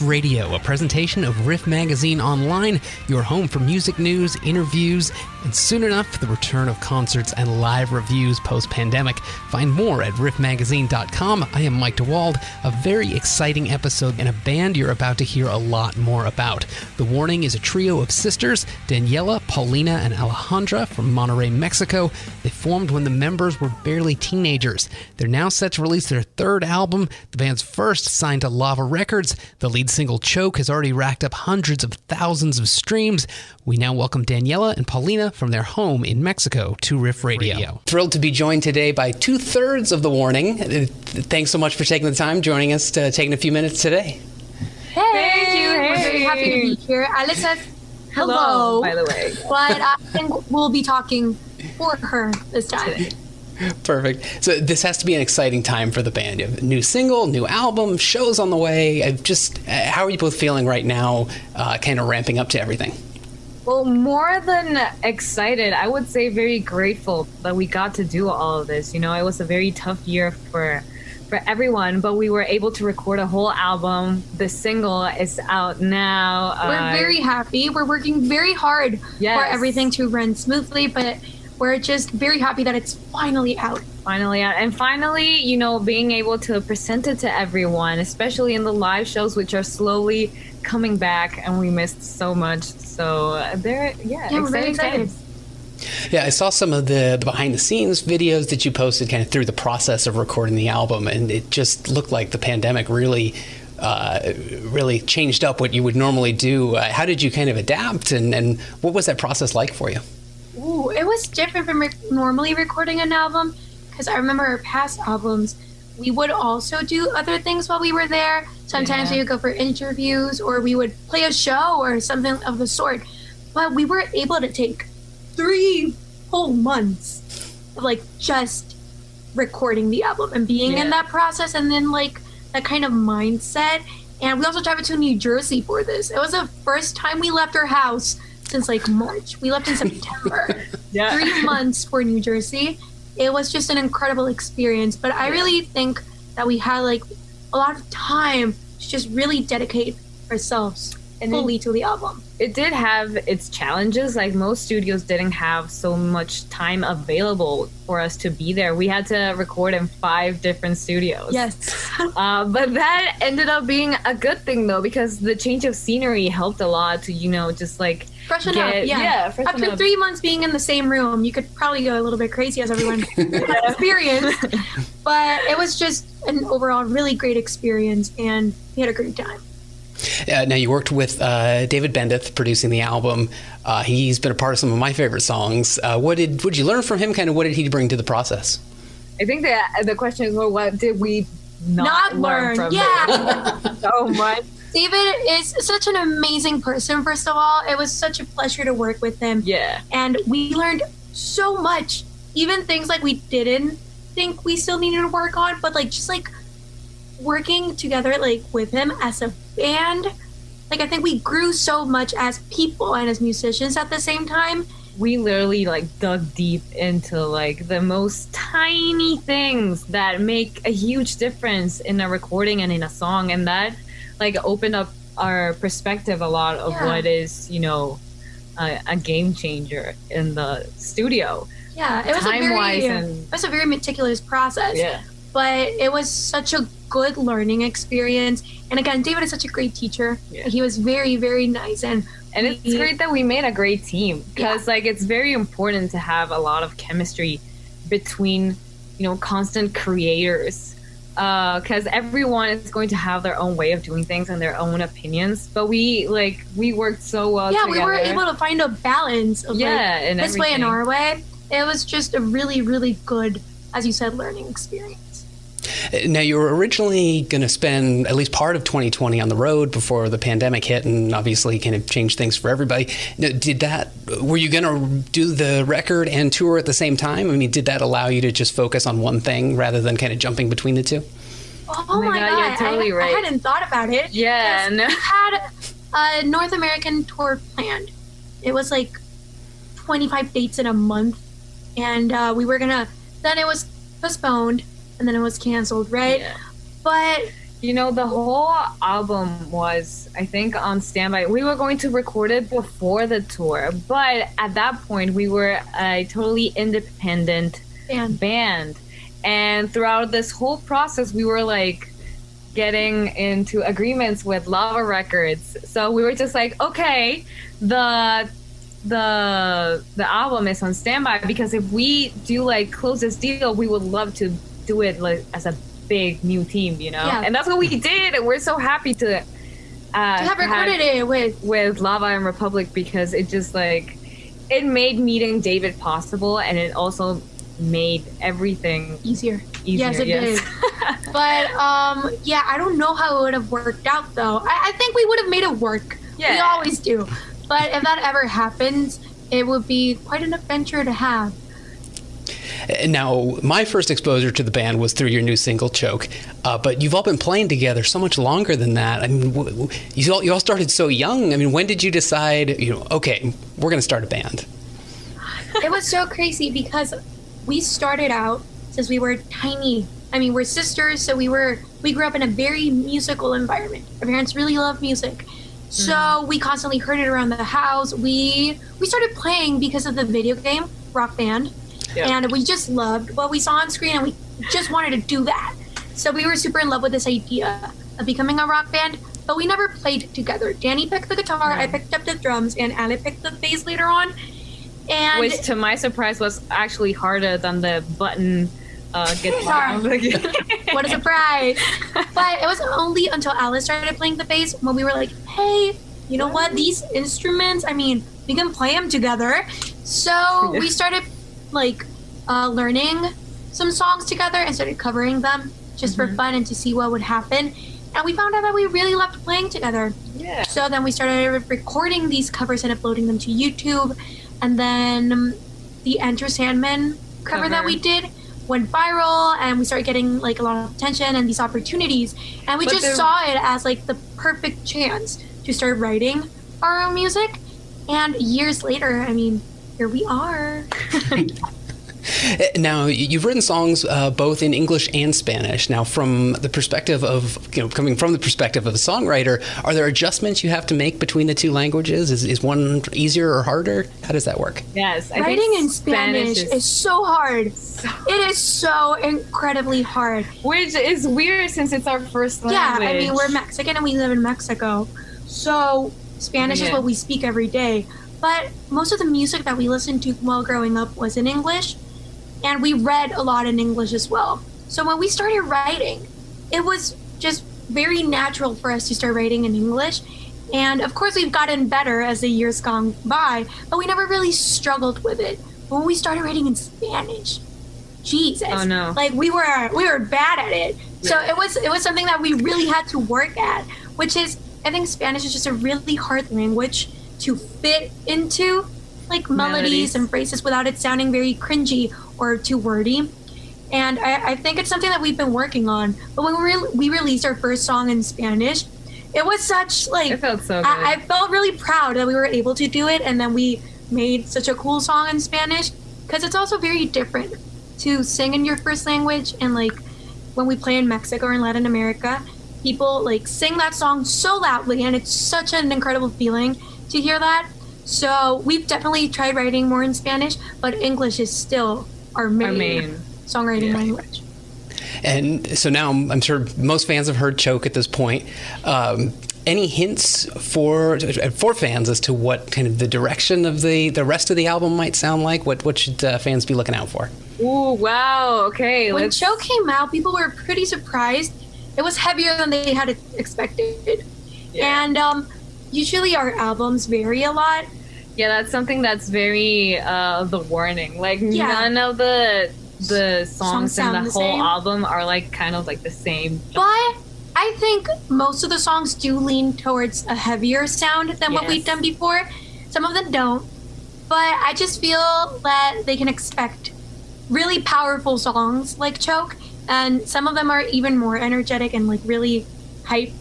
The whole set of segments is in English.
RIFF Radio, a presentation of RIFF Magazine Online, your home for music news, interviews, and soon enough, the return of concerts and live reviews post-pandemic. Find more at riffmagazine.com. I am Mike DeWald. A very exciting episode and a band you're about to hear a lot more about. The Warning is a trio of sisters, Daniela, Paulina, and Alejandra from Monterrey, Mexico. They formed when the members were barely teenagers. They're now set to release their third album, the band's first, signed to Lava Records. The lead single, Choke, has already racked up hundreds of thousands of streams. We now welcome Daniela and Paulina from their home in Mexico to RIFF Radio. Thrilled to be joined today by two-thirds of The Warning. Thanks so much for taking the time, joining us, taking a few minutes today. Hey! Thank you. Hey. We're very happy to be here. Alice says hello, by the way. But I think we'll be talking for her this time. Today. Perfect. So this has to be an exciting time for the band. You have a new single, new album, shows on the way. How are you both feeling right now, kind of ramping up to everything? Well, more than excited, I would say very grateful that we got to do all of this. You know, it was a very tough year for everyone, but we were able to record a whole album. The single is out now. We're very happy. We're working very hard for everything to run smoothly, but we're just very happy that it's finally out. And finally, you know, being able to present it to everyone, especially in the live shows, which are slowly coming back, and we missed so much. So we're very excited. Yeah, I saw some of the behind-the-scenes videos that you posted kind of through the process of recording the album, and it just looked like the pandemic really changed up what you would normally do. How did you kind of adapt, and what was that process like for you? Ooh, it was different from normally recording an album, because I remember our past albums, we would also do other things while we were there. Sometimes we would go for interviews, or we would play a show or something of the sort. But we were able to take 3 whole months of just recording the album and being in that process, and then that kind of mindset. And we also traveled to New Jersey for this. It was the first time we left our house since March. We left in September. 3 months for New Jersey. It was just an incredible experience, but I really think that we had a lot of time to just really dedicate ourselves fully to the album. It did have its challenges. Most studios didn't have so much time available for us to be there. We had to record in 5 different studios. Yes. But that ended up being a good thing, though, because the change of scenery helped a lot to, just freshen up. After 3 months being in the same room, you could probably go a little bit crazy, as everyone experienced. But it was just an overall really great experience, and we had a great time. Now, you worked with David Bendeth producing the album. He's been a part of some of my favorite songs. What did you learn from him? Kind of what did he bring to the process? I think the question is, well, what did we not learn from him? So much. David is such an amazing person, first of all. It was such a pleasure to work with him. Yeah. And we learned so much. Even things we didn't think we still needed to work on, but just working together with him as a band, I think we grew so much as people and as musicians at the same time. We literally dug deep into the most tiny things that make a huge difference in a recording and in a song, and that opened up our perspective a lot of what is a game changer in the studio. Yeah, it was a very meticulous process. Yeah. But it was such a good learning experience. And again, David is such a great teacher. Yeah. He was very, very nice. And it's great that we made a great team, because it's very important to have a lot of chemistry between, constant creators. Because everyone is going to have their own way of doing things and their own opinions. But we worked so well together. Yeah, we were able to find a balance of in this way and our way. It was just a really, really good, as you said, learning experience. Now, you were originally going to spend at least part of 2020 on the road before the pandemic hit, and obviously kind of changed things for everybody. Were you going to do the record and tour at the same time? I mean, did that allow you to just focus on one thing rather than kind of jumping between the two? Oh my God, you're totally right. I hadn't thought about it. Yeah. We had a North American tour planned. It was 25 dates in a month, and then it was postponed, and then it was canceled, right? Yeah. But You know, the whole album was, I think, on standby. We were going to record it before the tour, but at that point, we were a totally independent band. And throughout this whole process, we were like getting into agreements with Lava Records. So we were just like, okay, the album is on standby, because if we do like close this deal, we would love to do it like as a big new team, you know. And that's what we did, and we're so happy to have recorded it with Lava and Republic, because it just like it made meeting David possible, and it also made everything easier. Yes, it did. But yeah, I don't know how it would have worked out though. I think we would have made it work. We always do. But if that ever happens, it would be quite an adventure to have. Now, my first exposure to the band was through your new single, Choke. But you've all been playing together so much longer than that. I mean, you all started so young. I mean, when did you decide, okay, we're going to start a band? It was so crazy because we started out since we were tiny. I mean, we're sisters, so we grew up in a very musical environment. Our parents really love music. So we constantly heard it around the house. We started playing because of the video game, Rock Band. And we just loved what we saw on screen, and we just wanted to do that. So we were super in love with this idea of becoming a rock band, but we never played together. Danny picked the guitar, I picked up the drums, and Ali picked the bass later on. And which, to my surprise, was actually harder than the button guitar. What a surprise. But it was only until Alice started playing the bass when we were like, hey, you know what? These instruments, I mean, we can play them together. So we started learning some songs together and started covering them just for fun and to see what would happen. And we found out that we really loved playing together. Yeah. So then we started recording these covers and uploading them to YouTube. And then the Enter Sandman cover that we did went viral, and we started getting like a lot of attention and these opportunities. And we just saw it as like the perfect chance to start writing our own music. And years later, I mean, here we are. Now, you've written songs both in English and Spanish. Now, from the perspective of, coming from the perspective of a songwriter, are there adjustments you have to make between the two languages? Is one easier or harder? How does that work? Yes. Writing in Spanish is so hard. It is so incredibly hard. Which is weird since it's our first language. Yeah, I mean, we're Mexican and we live in Mexico. So Spanish is what we speak every day. But most of the music that we listened to while growing up was in English. And we read a lot in English as well. So when we started writing, it was just very natural for us to start writing in English. And of course, we've gotten better as the years gone by, but we never really struggled with it. When we started writing in Spanish, Jesus. Oh, no. Like, we were bad at it. So it was something that we really had to work at, which is, I think Spanish is just a really hard language to fit into, like melodies and phrases without it sounding very cringy or too wordy. And I think it's something that we've been working on. But when we released our first song in Spanish, it was such like, it felt so good. I felt really proud that we were able to do it, and then we made such a cool song in Spanish, because it's also very different to sing in your first language. And like when we play in Mexico or in Latin America, people like sing that song so loudly, and it's such an incredible feeling to hear that. So we've definitely tried writing more in Spanish, but English is still our main songwriting language. And so now I'm sure most fans have heard Choke at this point. Any hints for fans as to what kind of the direction of the rest of the album might sound like? What should fans be looking out for? Ooh, wow. Okay. When Choke came out, people were pretty surprised. It was heavier than they had expected. Yeah. And usually our albums vary a lot. Yeah, that's something that's very The Warning. Like, none of the songs in the whole album are like kind of like the same. But I think most of the songs do lean towards a heavier sound than what we've done before. Some of them don't. But I just feel that they can expect really powerful songs like Choke. And some of them are even more energetic and like really hype.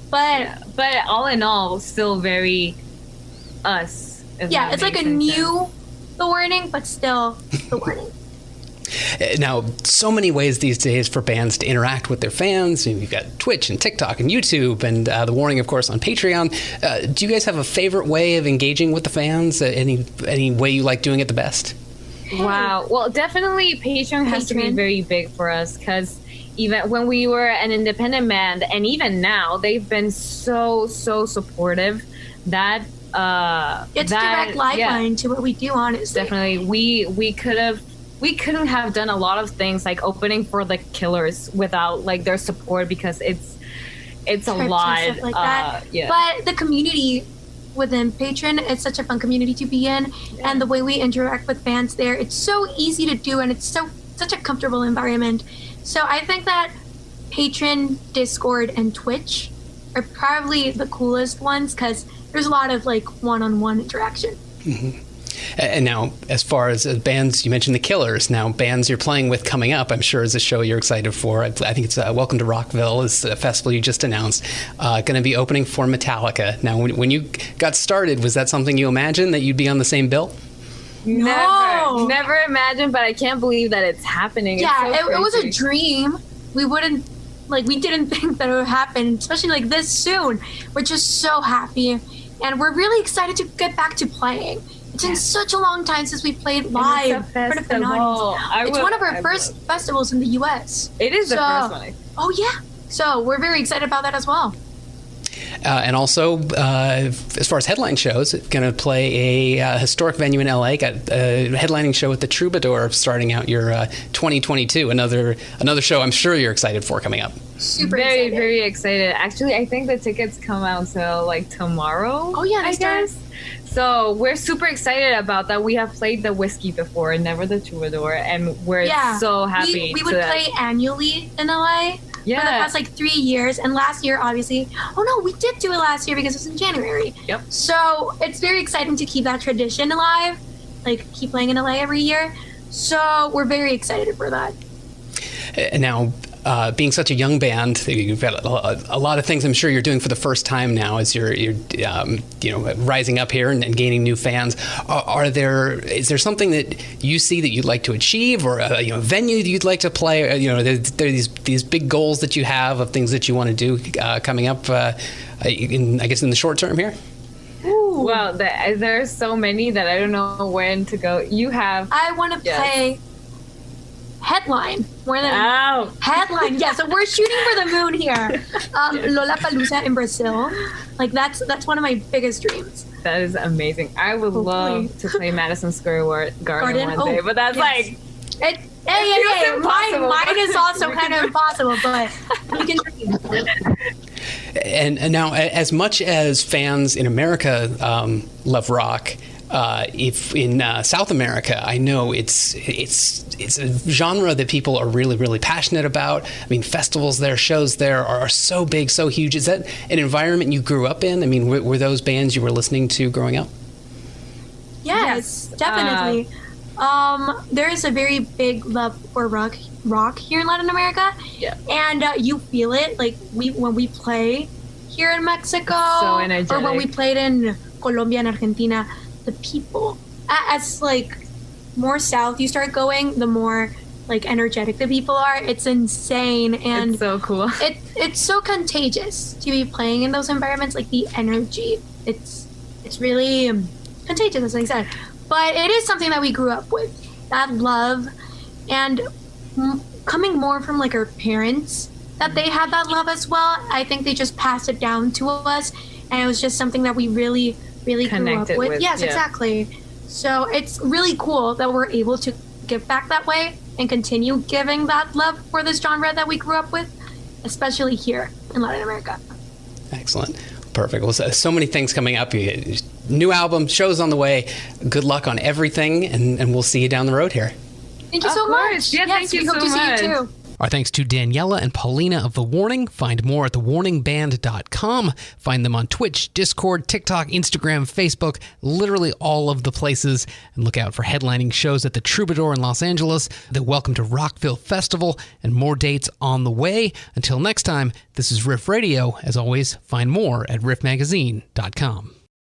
But all in all, still very us. Yeah, it's like a new The Warning, but still The Warning. Now, so many ways these days for bands to interact with their fans. You've got Twitch and TikTok and YouTube and The Warning, of course, on Patreon. Do you guys have a favorite way of engaging with the fans? Any way you like doing it the best? Wow. Well, definitely Patreon has to be very big for us, because even when we were an independent band, and even now, they've been so supportive. That it's direct lifeline to what we do, honestly. Definitely. We couldn't have done a lot of things like opening for the Killers without like their support, because it's a lot. Stuff like that. But the community within Patreon, it's such a fun community to be in, and the way we interact with fans there, it's so easy to do, and it's such a comfortable environment. So I think that Patreon, Discord, and Twitch are probably the coolest ones, because there's a lot of like one-on-one interaction. Mm-hmm. And now, as far as bands, you mentioned the Killers. Now, bands you're playing with coming up, I'm sure is a show you're excited for. I think it's Welcome to Rockville is a festival you just announced. Going to be opening for Metallica. Now, when you got started, was that something you imagined, that you'd be on the same bill? Never imagined, but I can't believe that it's happening. Yeah, it was a dream. We didn't think that it would happen, especially like this soon. We're just so happy, and we're really excited to get back to playing. It's been such a long time since we played live in front of an audience. It's one of our first festivals in the U.S. It is the first one. Oh, yeah. So we're very excited about that as well. And also, as far as headline shows, going to play a historic venue in L.A. Got a headlining show at the Troubadour starting out your 2022. Another show I'm sure you're excited for coming up. Super very, excited. very excited. Actually, I think the tickets come out till like tomorrow. Oh, yeah, I guess. So we're super excited about that. We have played the Whiskey before, never the Troubadour, and we're so happy. We would play annually in LA for the past like 3 years, and last year, obviously. Oh no, we did do it last year because it was in January. Yep. So it's very exciting to keep that tradition alive, like keep playing in LA every year. So we're very excited for that. Now, being such a young band, you've got a lot of things I'm sure you're doing for the first time now as you're rising up here and gaining new fans. Is there something that you see that you'd like to achieve, or a venue that you'd like to play? There are these big goals that you have of things that you want to do coming up. In the short term here. Ooh. Well, there's so many that I don't know when to go. I want to play. Headline more than headline. Yeah, so we're shooting for the moon here. Lollapalooza in Brazil, like that's one of my biggest dreams. That is amazing. I would love to play Madison Square Garden one day, but that's like hey, mine is also kind of impossible, but we can dream. And now, as much as fans in America love rock, if in South America, I know it's a genre that people are really, really passionate about. I mean, festivals there, shows there are so big, so huge. Is that an environment you grew up in? I mean, were those bands you were listening to growing up? Yes, definitely. There is a very big love for rock here in Latin America. Yeah. And you feel it, like when we play here in Mexico, so energetic. Or when we played in Colombia and Argentina. The people, as like more south you start going, the more like energetic the people are. It's insane, and it's so cool. It's so contagious to be playing in those environments. Like the energy, it's really contagious, as I said. But it is something that we grew up with, that love, and coming more from like our parents, that they had that love as well. I think they just passed it down to us, and it was just something that we really grew up with. Yes, exactly. So it's really cool that we're able to give back that way and continue giving that love for this genre that we grew up with, especially here in Latin America. Excellent. Perfect. Well, so many things coming up. New album, shows on the way. Good luck on everything, and we'll see you down the road here. Thank you so much. Yeah, thank you so much. We hope to see you too. Our thanks to Daniela and Paulina of The Warning. Find more at thewarningband.com. Find them on Twitch, Discord, TikTok, Instagram, Facebook, literally all of the places. And look out for headlining shows at the Troubadour in Los Angeles, the Welcome to Rockville Festival, and more dates on the way. Until next time, this is RIFF Radio. As always, find more at riffmagazine.com.